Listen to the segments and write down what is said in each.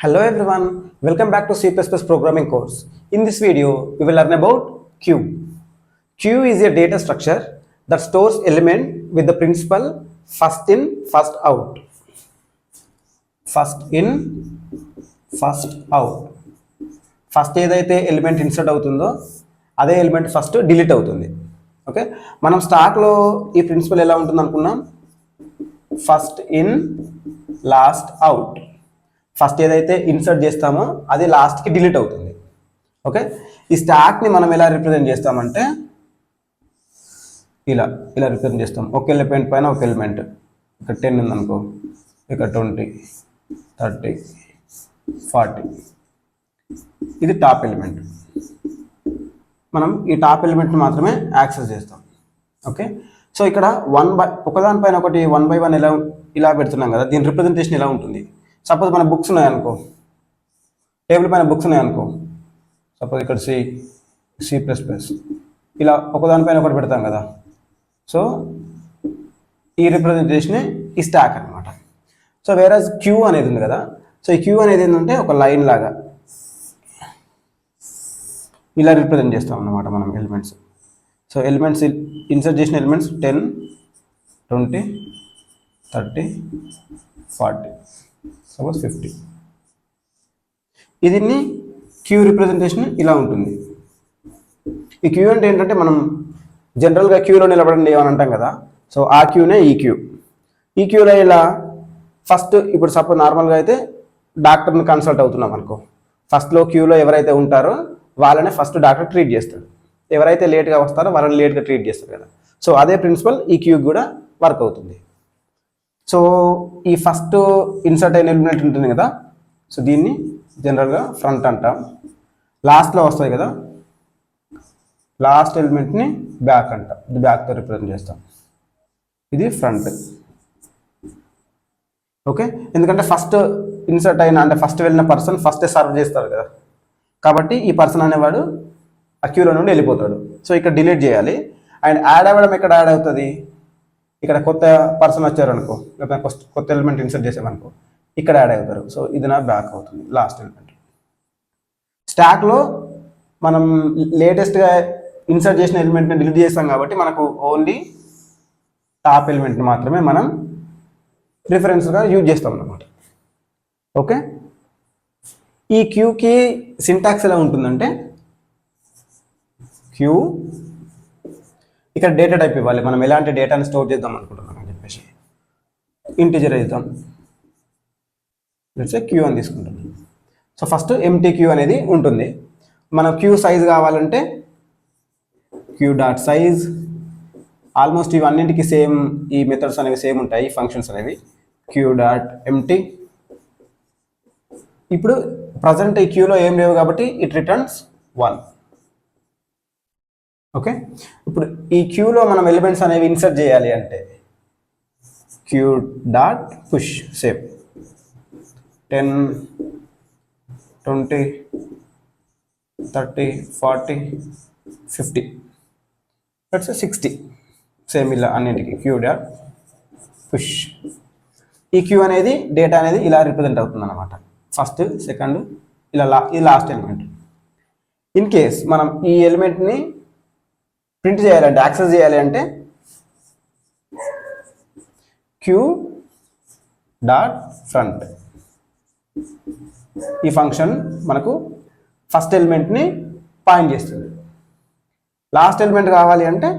Hello everyone, welcome back to C++ programming course. In this video, we will learn about queue. Queue is a data structure that stores element with the principle first in, first out. First in, first out. First ఏదైతే element insert అవుతుందో అదే element first delete అవుతుంది. Okay, మనం స్టాక్లో ఈ principal ఎలా ఉంటుంది అనుకున్నాం, first in last out. First ఏదైతే ఇన్సర్ట్ చేస్తామో అది లాస్ట్కి డిలీట్ అవుతుంది. ఓకే, ఈ స్టాక్ని మనం ఎలా రిప్రజెంట్ చేస్తామంటే ఇలా రిప్రజెంట్ చేస్తాం. ఒక ఎలిమెంట్ పైన ఒక ఎలిమెంట్, ఇక్కడ 10 ఉందనుకో, ఇక్కడ 20, 30, 40. ఇది టాప్ ఎలిమెంట్. మనం ఈ టాప్ ఎలిమెంట్ని మాత్రమే యాక్సెస్ చేస్తాం. ఓకే, సో ఇక్కడ ఒకదానిపైన ఒకటి 1 by 1 ఇలా పెడుతున్నాం కదా, దీని రిప్రజెంటేషన్ ఎలా ఉంటుంది. సపోజ్ మన బుక్స్ ఉన్నాయనుకో, టేబుల్ పైన బుక్స్ ఉన్నాయనుకో, సపోజ్ ఇక్కడ C++, ఇలా ఒకదానిపైన ఒకటి పెడతాం కదా. సో ఈ రిప్రజెంటేషన్ ఈ స్టాక్ అనమాట. సో వేరేజ్ క్యూ అనేది ఉంది కదా, సో ఈ క్యూ అనేది ఏంటంటే ఒక లైన్ లాగా ఇలా రిప్రజెంట్ చేస్తాం అన్నమాట మనం ఎలిమెంట్స్. సో ఎలిమెంట్స్ ఇన్సర్ట్ చేసిన ఎలిమెంట్స్ 10, 20, 30, 40, సపోజ్ 50. దీన్ని క్యూ రిప్రజెంటేషన్ ఇలా ఉంటుంది. ఈ క్యూ అంటే ఏంటంటే మనం జనరల్గా క్యూలో నిలబడండి అని అంటాం కదా, సో ఆ క్యూనే ఈ క్యూ. ఈ క్యూలో ఇలా ఫస్ట్ ఇప్పుడు సపోజ్ నార్మల్గా అయితే డాక్టర్ని కన్సల్ట్ అవుతున్నాం అనుకో, ఫస్ట్లో క్యూలో ఎవరైతే ఉంటారో వాళ్ళనే ఫస్ట్ డాక్టర్ ట్రీట్ చేస్తాడు, ఎవరైతే లేట్గా వస్తారో వాళ్ళని లేట్గా ట్రీట్ చేస్తారు కదా. సో అదే ప్రిన్సిపల్ ఈ క్యూ కూడా వర్క్ అవుతుంది. సో ఈ ఫస్ట్ ఇన్సర్ట్ అయిన ఎలిమెంట్ ఉంటుంది కదా, సో దీన్ని జనరల్గా ఫ్రంట్ అంటాం. లాస్ట్లో వస్తాయి కదా, లాస్ట్ ఎలిమెంట్ని బ్యాక్ అంటాం. ఇది బ్యాక్తో రిప్రజెంట్ చేస్తాం, ఇది ఫ్రంట్. ఓకే, ఎందుకంటే ఫస్ట్ ఇన్సర్ట్ అయిన అంటే ఫస్ట్ వెళ్ళిన పర్సన్ ఫస్టే సర్వ్ చేస్తారు కదా, కాబట్టి ఈ పర్సన్ అనేవాడు ఆ క్యూలో నుండి వెళ్ళిపోతాడు. సో ఇక్కడ డిలీట్ చేయాలి. అండ్ యాడ్ అవ్వడం ఎక్కడ యాడ్ అవుతుంది, ఇక్కడ కొత్త పర్సన్ వచ్చారనుకో, లేకపోతే కొత్త ఎలిమెంట్ ఇన్సర్ట్ చేసామనుకో, ఇక్కడ యాడ్ అవుతారు. సో ఇది నా బ్యాక్ అవుతుంది, లాస్ట్ ఎలిమెంట్. స్టాక్లో మనం లేటెస్ట్గా ఇన్సర్ట్ చేసిన ఎలిమెంట్ని డిలీట్ చేస్తాం కాబట్టి మనకు ఓన్లీ టాప్ ఎలిమెంట్ని మాత్రమే మనం రిఫరెన్స్గా యూజ్ చేస్తాం అన్నమాట. ఓకే, ఈ క్యూకి సింటాక్స్ ఎలా ఉంటుందంటే, క్యూ ఇక్కడ డేటా టైప్ ఇవ్వాలి. మనం ఎలాంటి డేటాని స్టోర్ చేద్దాం అనుకుంటున్నాం అని చెప్పేసి ఇంటిజర్ ఇద్దాం, క్యూ అని తీసుకుంటున్నాం. సో ఫస్ట్ ఎంటీ క్యూ అనేది ఉంటుంది. మన క్యూ సైజ్ కావాలంటే క్యూ డాట్ సైజ్. ఆల్మోస్ట్ ఇవన్నింటికి సేమ్, ఈ మెథడ్స్ అనేవి సేమ్ ఉంటాయి, ఫంక్షన్స్ అనేవి. Queue dot empty. ఇప్పుడు ప్రజెంట్ ఈ క్యూలో ఏం లేవు కాబట్టి ఇట్ రిటర్న్స్ 1. ఓకే, ఇప్పుడు ఈ క్యూలో మనం ఎలిమెంట్స్ అనేవి ఇన్సర్ట్ చేయాలి అంటే queue dot push save 10, 20, 30, 40, 50, 60. Same ఇలా అన్నింటికి క్యూ డాట్ పుష్. ఈ క్యూ అనేది డేటా అనేది ఇలా రిప్రజెంట్ అవుతుంది అన్నమాట. ఫస్ట్, సెకండ్, ఇలా ఇది లాస్ట్ ఎలిమెంట్. ఇన్ కేస్ మనం ఈ ఎలిమెంట్ని ప్రింట్ చేయాలంటే, యాక్సెస్ చేయాలి అంటే క్యూ డాట్ ఫ్రంట్. ఈ ఫంక్షన్ మనకు ఫస్ట్ ఎలిమెంట్ని పాయింట్ చేస్తుంది. లాస్ట్ ఎలిమెంట్ కావాలి అంటే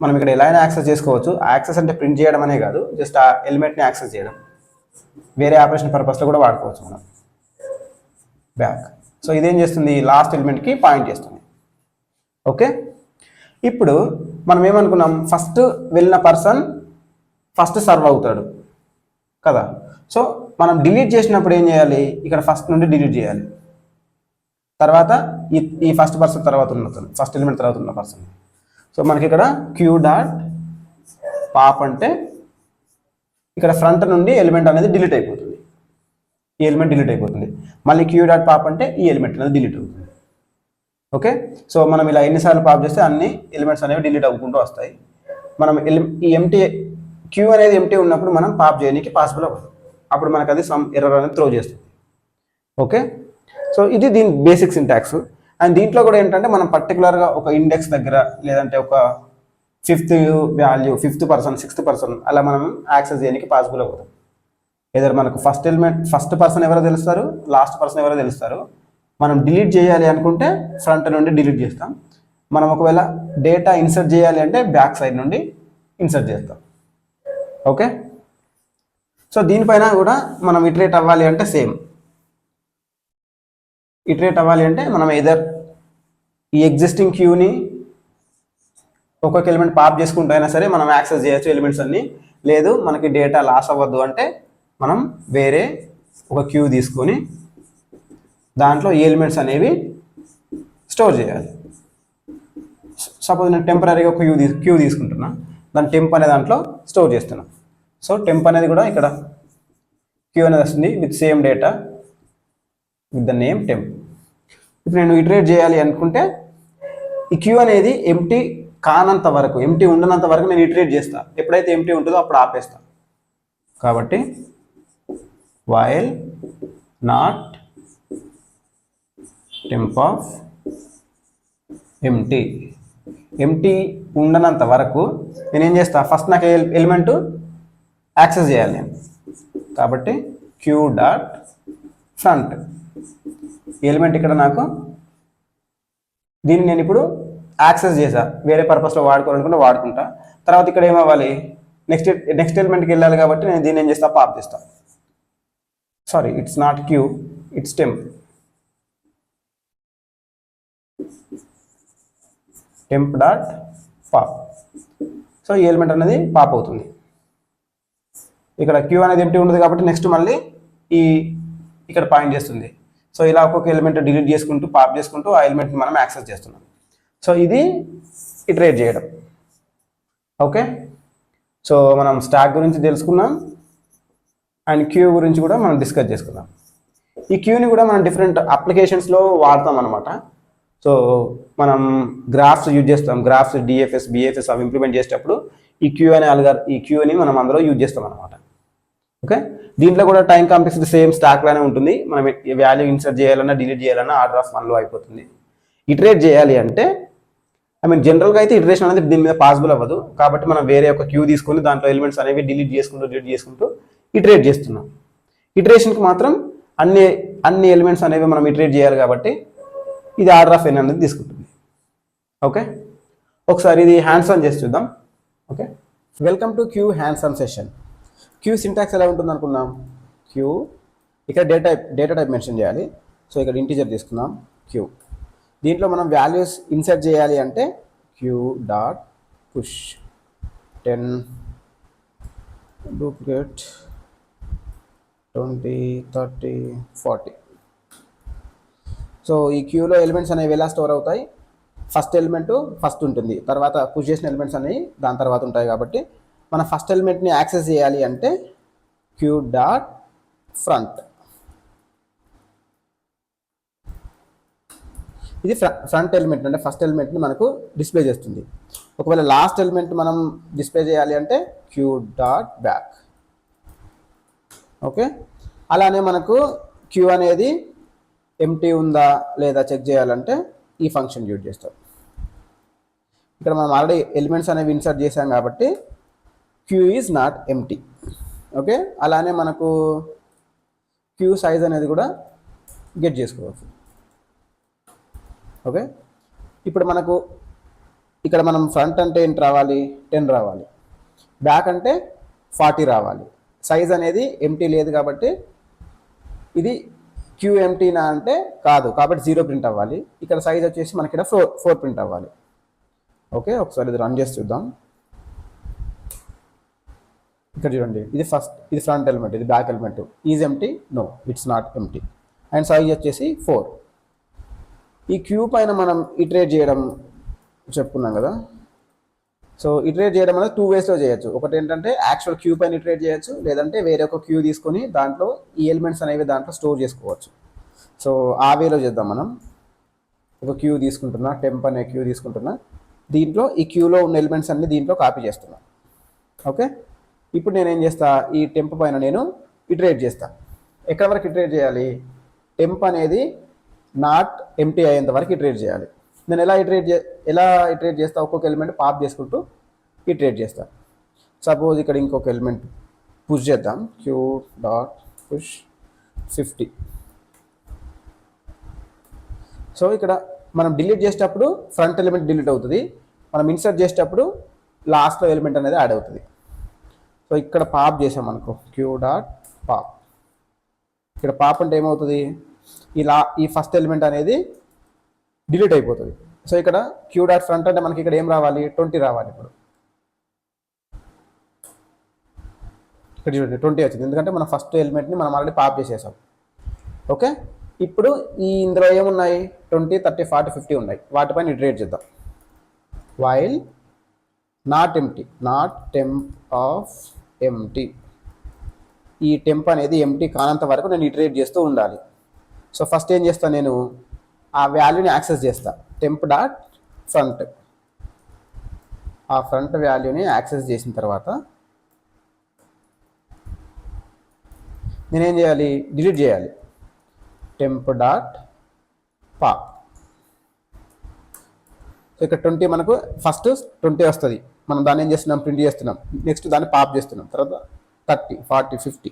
మనం ఇక్కడ ఎలా అయినా యాక్సెస్ చేసుకోవచ్చు. యాక్సెస్ అంటే ప్రింట్ చేయడం అనే కాదు, జస్ట్ ఆ ఎలిమెంట్ని యాక్సెస్ చేయడం. వేరే ఆపరేషన్ పర్పస్లో కూడా వాడుకోవచ్చు మనం. బ్యాక్. సో ఇదేం చేస్తుంది, లాస్ట్ ఎలిమెంట్కి పాయింట్ చేస్తుంది. ఓకే, ఇప్పుడు మనం ఏమనుకున్నాం, ఫస్ట్ వెళ్ళిన పర్సన్ ఫస్ట్ సర్వ్ అవుతాడు కదా. సో మనం డిలీట్ చేసినప్పుడు ఏం చేయాలి, ఇక్కడ ఫస్ట్ నుండి డిలీట్ చేయాలి. తర్వాత ఈ ఫస్ట్ పర్సన్ తర్వాత ఉన్న ఫస్ట్ ఎలిమెంట్ తర్వాత ఉన్న పర్సన్. సో మనకి ఇక్కడ క్యూ డాట్ పాప్ అంటే ఇక్కడ ఫ్రంట్ నుండి ఎలిమెంట్ అనేది డిలీట్ అయిపోతుంది, ఈ ఎలిమెంట్ డిలీట్ అయిపోతుంది. మళ్ళీ క్యూ డాట్ పాప్ అంటే ఈ ఎలిమెంట్ అనేది డిలీట్ అవుతుంది. ఓకే, సో మనం ఇలా ఎన్నిసార్లు పాప్ చేస్తే అన్ని ఎలిమెంట్స్ అనేవి డిలీట్ అవ్వకుండా వస్తాయి. మనం ఈ ఎంటీ క్యూ అనేది ఎంటీ ఉన్నప్పుడు మనం పాప్ చేయడానికి పాసిబుల్ అవ్వదు. అప్పుడు మనకు అది సమ్ ఎర్రర్ అనేది త్రో చేస్తుంది. ఓకే, సో ఇది దీని బేసిక్ సింటాక్స్. అండ్ దీంట్లో కూడా ఏంటంటే మనం పర్టికులర్గా ఒక ఇండెక్స్ దగ్గర లేదంటే ఒక fifth value, fifth person, sixth person అలా మనం యాక్సెస్ చేయడానికి పాసిబుల్ అవుతుంది. ఏదైనా మనకు ఫస్ట్ పర్సన్ ఎవరో తెలుస్తారు, లాస్ట్ పర్సన్ ఎవరో తెలుస్తారు. మనం డిలీట్ చేయాలి అనుకుంటే ఫ్రంట్ నుండి డిలీట్ చేస్తాం. మనం ఒకవేళ డేటా ఇన్సర్ట్ చేయాలి అంటే బ్యాక్ సైడ్ నుండి ఇన్సర్ట్ చేస్తాం. ఓకే, సో దీనిపైన కూడా మనం ఇటరేట్ అవ్వాలి అంటే సేమ్. ఇటరేట్ అవ్వాలి అంటే మనం ఎదర్ ఈ ఎగ్జిస్టింగ్ క్యూని ఒక్కొక్క ఎలిమెంట్ పాప్ చేసుకుంటూ అయినా సరే మనం యాక్సెస్ చేయొచ్చు ఎలిమెంట్స్ అన్ని. లేదు మనకి డేటా లాస్ అవ్వద్దు అంటే మనం వేరే ఒక క్యూ తీసుకొని దాంట్లో ఈ ఎలిమెంట్స్ అనేవి స్టోర్ చేయాలి. సపోజ్ నేను టెంపరీగా ఒక క్యూ తీసుకుంటున్నా, దాని టెంప్ అనే దాంట్లో స్టోర్ చేస్తున్నా. సో టెంప్ అనేది కూడా ఇక్కడ క్యూ అనేది వస్తుంది with same data with the name temp. ఇప్పుడు నేను ఇటరేట్ చేయాలి అనుకుంటే ఈ క్యూ అనేది ఎంటీ కానంత వరకు, ఎంటీ ఉండనంత వరకు నేను ఇటరేట్ చేస్తా. ఎప్పుడైతే ఎంటీ ఉంటుందో అప్పుడు ఆపేస్తా. కాబట్టి while not temp of empty, empty ఉండనంత వరకు నేను ఏం చేస్తా, ఫస్ట్ నాకు ఎలిమెంట్ యాక్సెస్ చేయాలి నేను. కాబట్టి క్యూ డాట్ ఫ్రంట్ ఎలిమెంట్ ఇక్కడ నాకు దీన్ని నేను ఇప్పుడు యాక్సెస్ చేసా, వేరే పర్పస్లో వాడుకోవాలనుకుంటే వాడుకుంటా. తర్వాత ఇక్కడ ఏమవ్వాలి, నెక్స్ట్ ఎలిమెంట్కి వెళ్ళాలి కాబట్టి నేను దీన్ని ఏం చేస్తా, పాప్ చేస్తా. Sorry, it's not queue, it's temp. Temp dot pop. So ఈ ఎలిమెంట్ అనేది పాప్ అవుతుంది. ఇక్కడ క్యూ అనేది ఎంటీ ఉండదు కాబట్టి నెక్స్ట్ మళ్ళీ ఇక్కడ పాయింట్ చేస్తుంది. సో ఇలా ఒక్కొక్క ఎలిమెంట్ డిలీట్ చేసుకుంటూ పాప్ చేసుకుంటూ ఆ ఎలిమెంట్ని మనం యాక్సెస్ చేస్తున్నాం. సో ఇది ఇటరేట్ చేయడం. ఓకే, సో మనం స్టాక్ గురించి తెలుసుకున్నాం అండ్ క్యూ గురించి కూడా మనం డిస్కస్ చేసుకున్నాం. ఈ క్యూని కూడా మనం డిఫరెంట్ అప్లికేషన్స్లో వాడతాం అనమాట. సో మనం గ్రాఫ్స్ యూజ్ చేస్తాం, గ్రాఫ్స్ డిఎఫ్ఎస్, బిఎఫ్ఎస్ అవి ఇంప్లిమెంట్ చేసేటప్పుడు ఈ క్యూని మనం అందులో యూజ్ చేస్తాం అనమాట. ఓకే, దీంట్లో కూడా టైం కాంప్లెక్సిటీ సేమ్ స్టాక్ లానే ఉంటుంది. మనం వాల్యూ ఇన్సర్ట్ చేయాలన్నా డిలీట్ చేయాలన్నా ఆర్డర్ ఆఫ్ 1లో అయిపోతుంది. ఇటరేట్ చేయాలి అంటే జనరల్గా అయితే ఇటరేషన్ అనేది దీని మీద పాసిబుల్ అవ్వదు. కాబట్టి మనం వేరే ఒక క్యూ తీసుకొని దాంట్లో ఎలిమెంట్స్ అనేవి డిలీట్ చేసుకుంటూ ఇటరేట్ చేస్తున్నాం. ఇటరేషన్కి మాత్రం అన్ని ఎలిమెంట్స్ అనేవి మనం ఇటరేట్ చేయాలి కాబట్టి ఇది ఆర్డర్ ఆఫ్ n అనేది తీసుకుంటుంది. ఓకే, ఒకసారి ఇది హ్యాండ్స్ ఆన్ చేసి చూద్దాం. Okay, welcome to queue hands on session. Queue syntax ఎలా ఉంటుంది అనుకున్నాం. క్యూ ఇక్కడ డేటా టైప్ మెన్షన్ చేయాలి. సో ఇక్కడ ఇంటీజర్ తీసుకున్నాం క్యూ. దీంట్లో మనం వాల్యూస్ ఇన్సర్ట్ చేయాలి అంటే queue dot push 10 duplicate 20 30 40. So ఈ క్యూలో ఎలిమెంట్స్ అనేవి ఎలా స్టోర్ అవుతాయి, ఫస్ట్ ఎలిమెంట్ ఫస్ట్ ఉంటుంది, తర్వాత పుష్ చేసిన ఎలిమెంట్స్ అనేవి దాని తర్వాత ఉంటాయి. కాబట్టి మన ఫస్ట్ ఎలిమెంట్ని యాక్సెస్ చేయాలి అంటే క్యూ డాట్ ఫ్రంట్. ఇది ఫ్రంట్ ఎలిమెంట్ అంటే ఫస్ట్ ఎలిమెంట్ని మనకు డిస్ప్లే చేస్తుంది. ఒకవేళ లాస్ట్ ఎలిమెంట్ మనం డిస్ప్లే చేయాలి అంటే క్యూ డాట్ బ్యాక్. ఓకే, అలానే మనకు క్యూ అనేది ఎంటీ ఉందా లేదా చెక్ చేయాలంటే ఈ ఫంక్షన్ యూజ్ చేస్తాం. ఇక్కడ మనం ఆల్రెడీ ఎలిమెంట్స్ అనేవి ఇన్సర్ట్ చేసాం కాబట్టి queue is not empty. Okay, అలానే మనకు క్యూ సైజ్ అనేది కూడా గెట్ చేసుకోవచ్చు. ఓకే, ఇప్పుడు మనకు ఇక్కడ మనం ఫ్రంట్ అంటే ఏంటి రావాలి, 10 రావాలి, బ్యాక్ అంటే 40 రావాలి. సైజ్ అనేది ఎంటీ లేదు కాబట్టి ఇది క్యూ ఎంటీనా అంటే కాదు, కాబట్టి 0 ప్రింట్ అవ్వాలి. ఇక్కడ సైజ్ వచ్చేసి మనకి ఇక్కడ 4 ప్రింట్ అవ్వాలి. ఓకే, ఒకసారి ఇది రన్ చేసి చూద్దాం. ఇక్కడ చూడండి, ఇది ఫ్రంట్ ఎలిమెంట్, ఇది back element. Is empty? No, it's not empty. And size వచ్చేసి 4. ఈ క్యూ పైన మనం ఇటరేట్ చేయడం చెప్పుకున్నాం కదా. సో ఇటరేట్ చేయడం అనేది 2 వేస్లో చేయొచ్చు. ఒకటి ఏంటంటే యాక్చువల్ క్యూ పైన ఇటరేట్ చేయొచ్చు, లేదంటే వేరే ఒక క్యూ తీసుకొని దాంట్లో ఈ ఎలిమెంట్స్ అనేవి దాంట్లో స్టోర్ చేసుకోవచ్చు. సో ఆ వేలో చేద్దాం. మనం ఒక క్యూ తీసుకుంటున్నా, టెంప్ అనే క్యూ తీసుకుంటున్నా, దీంట్లో ఈ క్యూలో ఉన్న ఎలిమెంట్స్ అన్ని దీంట్లో కాపీ చేస్తున్నా. ఓకే, ఇప్పుడు నేను ఏం చేస్తా, ఈ టెంప్ పైన నేను ఇటరేట్ చేస్తా. ఎక్కడ వరకు ఇటరేట్ చేయాలి? టెంప్ అనేది నాట్ ఎంటీ అయ్యేంత వరకు ఇటరేట్ చేయాలి. నేను ఎలా ఇటరేట్ చేస్తా? ఒక్కొక్క ఎలిమెంట్ పాప్ చేసుకుంటూ ఇటరేట్ చేస్తా. సపోజ్ ఇక్కడ ఇంకొక ఎలిమెంట్ పుష్ చేద్దాం, క్యూ డాట్ పుష్ 50. సో ఇక్కడ మనం డిలీట్ చేసేటప్పుడు ఫ్రంట్ ఎలిమెంట్ డిలీట్ అవుతుంది, మనం ఇన్సర్ట్ చేసేటప్పుడు లాస్ట్లో ఎలిమెంట్ అనేది యాడ్ అవుతుంది. సో ఇక్కడ పాప్ చేసాం అనుకో, క్యూ డాట్ పాప్. ఇక్కడ పాప్ అంటే ఏమవుతుంది? ఈ ఫస్ట్ ఎలిమెంట్ అనేది డిలీట్ అయిపోతుంది. సో ఇక్కడ క్యూ డాట్ ఫ్రంట్ అంటే మనకి ఇక్కడ ఏం రావాలి? 20 రావాలి. ఇప్పుడు ఇక్కడ చూడండి 20 వచ్చింది, ఎందుకంటే మనం ఫస్ట్ ఎలిమెంట్ని మనం ఆల్రెడీ పాప్ చేసేసాం. ఓకే, ఇప్పుడు ఇందులో ఏమున్నాయి? 20, 30, 40, 50 ఉన్నాయి. వాటిపైన ఇటరేట్ చేద్దాం. While not empty, not temp of empty. ఈ టెంప్ అనేది ఎంటీ కానంత వరకు నేను ఇటరేట్ చేస్తూ ఉండాలి. సో ఫస్ట్ ఏం చేస్తాను? నేను ఆ వాల్యూని యాక్సెస్ చేస్తా. టెంప్ డాట్ ఫ్రంట్, ఆ ఫ్రంట్ వాల్యూని యాక్సెస్ చేసిన తర్వాత నేనేం చేయాలి? డిలీట్ చేయాలి. Temp dot pop. సో ఇక్కడ 20 మనకు ఫస్ట్ 20 వస్తుంది, మనం దాన్ని ఏం చేస్తున్నాం? ప్రింట్ చేస్తున్నాం. నెక్స్ట్ దాన్ని పాప్ చేస్తున్నాం. తర్వాత 30, 40, 50.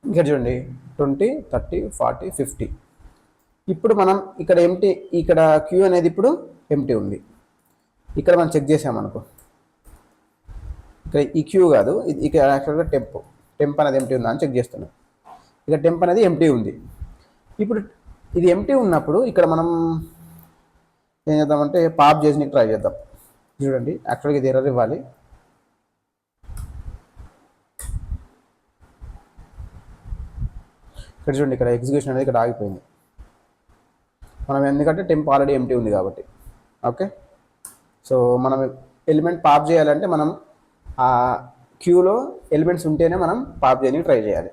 ఇక్కడ చూడండి 20, 30, 40, 50. ఇప్పుడు మనం ఇక్కడ ఎంటీ, ఇక్కడ క్యూ అనేది ఇప్పుడు ఎంటీ ఉంది. ఇక్కడ మనం చెక్ చేసామనుకో, ఇక్కడ ఈ క్యూ కాదు, ఇక్కడ యాక్చువల్గా టెంప్ అనేది ఎంటీ ఉందా అని చెక్ చేస్తున్నాం. ఇక్కడ టెంప్ అనేది ఎంటీ ఉంది. ఇప్పుడు ఇది ఎంటీ ఉన్నప్పుడు ఇక్కడ మనం ఏం చేద్దామంటే పాప్ చేసి ట్రై చేద్దాం. చూడండి యాక్చువల్గా ఇది ఎర్రర్ ఇవ్వాలి. ఇక్కడ చూడండి, ఇక్కడ ఎగ్జిక్యూషన్ అనేది ఇక్కడ ఆగిపోయింది. మనం ఎందుకంటే టెంప్ ఆల్రెడీ ఎంటీ ఉంది కాబట్టి. ఓకే, సో మనం ఎలిమెంట్ పాప్ చేయాలంటే మనం ఆ క్యూలో ఎలిమెంట్స్ ఉంటేనే మనం పాప్ చేయడానికి ట్రై చేయాలి.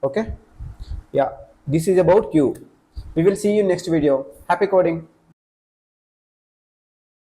Okay, yeah, this is about queue. We will see you next video. Happy coding.